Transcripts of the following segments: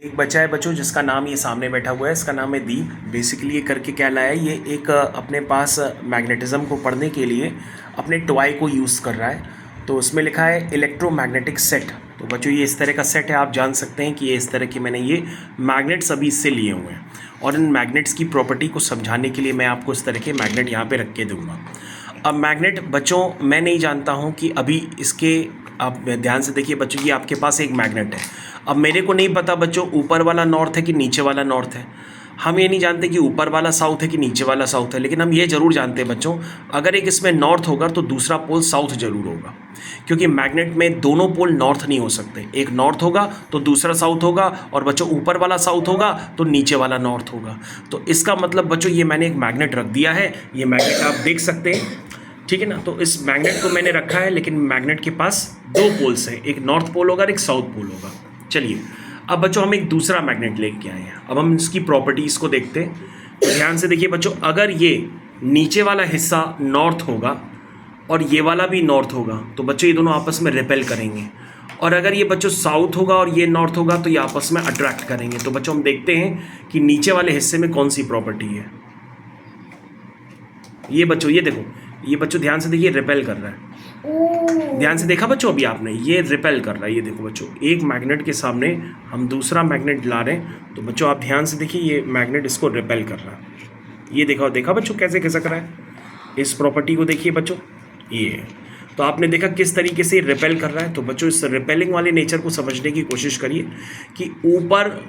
एक बच्चा है बच्चों जिसका नाम ये सामने बैठा हुआ है, इसका नाम है दीप। बेसिकली ये करके क्या लाया है, ये एक अपने पास मैग्नेटिज्म को पढ़ने के लिए अपने टॉय को यूज़ कर रहा है। तो उसमें लिखा है इलेक्ट्रोमैग्नेटिक सेट। तो बच्चों ये इस तरह का सेट है, आप जान सकते हैं कि ये इस तरह के मैंने ये मैग्नेट्स अभी इससे लिए हुए हैं और इन मैग्नेट्स की प्रॉपर्टी को समझाने के लिए मैं आपको इस तरह के मैग्नेट यहाँ पे रख के दूँगा। अब मैग्नेट बच्चों मैं नहीं जानता हूँ कि अभी इसके, आप ध्यान से देखिए बच्चों, ये आपके पास एक मैग्नेट है। अब मेरे को नहीं पता बच्चों ऊपर वाला नॉर्थ है कि नीचे वाला नॉर्थ है, हम ये नहीं जानते कि ऊपर वाला साउथ है कि नीचे वाला साउथ है, लेकिन हम ये ज़रूर जानते हैं बच्चों, अगर एक इसमें नॉर्थ होगा तो दूसरा पोल साउथ जरूर होगा, क्योंकि मैग्नेट में दोनों पोल नॉर्थ नहीं हो सकते। एक नॉर्थ होगा तो दूसरा साउथ होगा, और बच्चों ऊपर वाला साउथ होगा तो नीचे वाला नॉर्थ होगा। तो इसका मतलब बच्चों ये मैंने एक मैग्नेट रख दिया है, ये मैग्नेट आप देख सकते हैं, ठीक है ना। तो इस मैग्नेट को मैंने रखा है, लेकिन मैग्नेट के पास दो पोल्स हैं, एक नॉर्थ पोल होगा और एक साउथ पोल होगा। चलिए अब बच्चों हम एक दूसरा मैग्नेट लेके आए हैं, अब हम इसकी प्रॉपर्टीज़ को देखते हैं। तो ध्यान से देखिए बच्चों, अगर ये नीचे वाला हिस्सा नॉर्थ होगा और ये वाला भी नॉर्थ होगा तो बच्चों ये दोनों आपस में रिपेल करेंगे, और अगर ये बच्चों साउथ होगा और ये नॉर्थ होगा तो ये आपस में अट्रैक्ट करेंगे। तो बच्चों हम देखते हैं कि नीचे वाले हिस्से में कौन सी प्रॉपर्टी है। ये बच्चों ये देखो, ये बच्चों ध्यान से देखिए रिपेल कर रहा है, ध्यान से देखा बच्चों अभी आपने, ये रिपेल कर रहा है। ये देखो बच्चों, एक मैग्नेट के सामने हम दूसरा मैग्नेट ला रहे हैं, तो बच्चों आप ध्यान से देखिए ये मैग्नेट इसको रिपेल कर रहा है। ये देखा बच्चों कैसे खिसक रहा है, इस प्रॉपर्टी को देखिए बच्चों, ये तो आपने देखा किस तरीके से रिपेल कर रहा है। तो बच्चों इस रिपेलिंग वाले नेचर को समझने की कोशिश करिए कि ऊपर,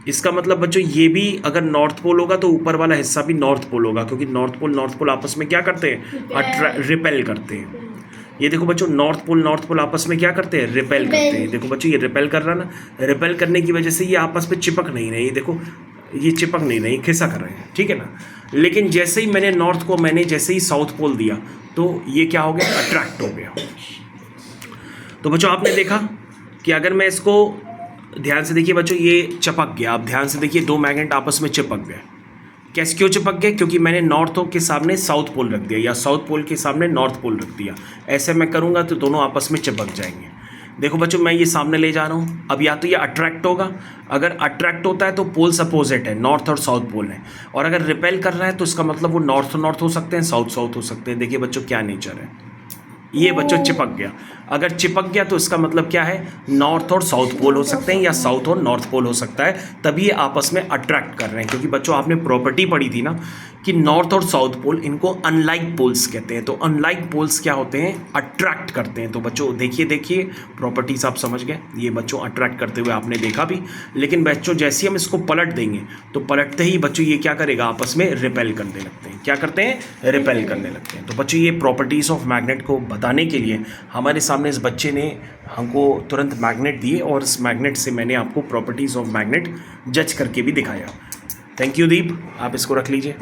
इसका मतलब बच्चों ये भी अगर नॉर्थ पोल होगा तो ऊपर वाला हिस्सा भी नॉर्थ पोल होगा, क्योंकि नॉर्थ पोल आपस में क्या करते हैं, रिपेल करते हैं। ये देखो बच्चों, नॉर्थ पोल आपस में क्या करते हैं, रिपेल करते हैं। देखो बच्चों ये रिपेल कर रहा है ना, रिपेल करने की वजह से ये आपस में चिपक नहीं रहे, ये देखो ये चिपक नहीं रहे, खिसक रहे हैं, ठीक है ना। लेकिन जैसे ही मैंने नॉर्थ को जैसे ही साउथ पोल दिया तो ये क्या हो गया, अट्रैक्ट हो गया। तो बच्चों आपने देखा कि अगर मैं इसको, ध्यान से देखिए बच्चों, ये चिपक गया। आप ध्यान से देखिए, दो मैग्नेट आपस में चिपक गए। कैसे, क्यों चिपक गए, क्योंकि मैंने नॉर्थ के सामने साउथ पोल रख दिया या साउथ पोल के सामने नॉर्थ पोल रख दिया। ऐसे मैं करूँगा तो दोनों आपस में चिपक जाएंगे। देखो बच्चों मैं ये सामने ले जा रहा हूँ, अब या तो ये अट्रैक्ट होगा, अगर अट्रैक्ट होता है तो पोल्स अपोजिट है, नॉर्थ और साउथ पोल है, और अगर रिपेल कर रहा है तो इसका मतलब वो नॉर्थ हो सकते हैं, साउथ हो सकते हैं। देखिए बच्चों क्या नेचर है, ये बच्चों चिपक गया। अगर चिपक गया तो इसका मतलब क्या है, नॉर्थ और साउथ पोल हो सकते हैं या साउथ और नॉर्थ पोल हो सकता है, तभी ये आपस में अट्रैक्ट कर रहे हैं। क्योंकि बच्चों आपने प्रॉपर्टी पढ़ी थी ना कि नॉर्थ और साउथ पोल, इनको अनलाइक पोल्स कहते हैं। तो अनलाइक पोल्स क्या होते हैं, अट्रैक्ट करते हैं। तो बच्चों देखिए प्रॉपर्टीज आप समझ गए, ये बच्चों अट्रैक्ट करते हुए आपने देखा भी। लेकिन बच्चों जैसे हम इसको पलट देंगे तो पलटते ही बच्चों ये क्या करेगा, आपस में रिपेल करने लगते हैं। क्या करते हैं, रिपेल करने लगते हैं। तो बच्चों ये प्रॉपर्टीज़ ऑफ मैग्नेट को बताने के लिए हमारे सामने इस बच्चे ने हमको तुरंत मैग्नेट दिए, और इस मैग्नेट से मैंने आपको प्रॉपर्टीज़ ऑफ मैग्नेट जज करके भी दिखाया। थैंक यू दीप, आप इसको रख लीजिए।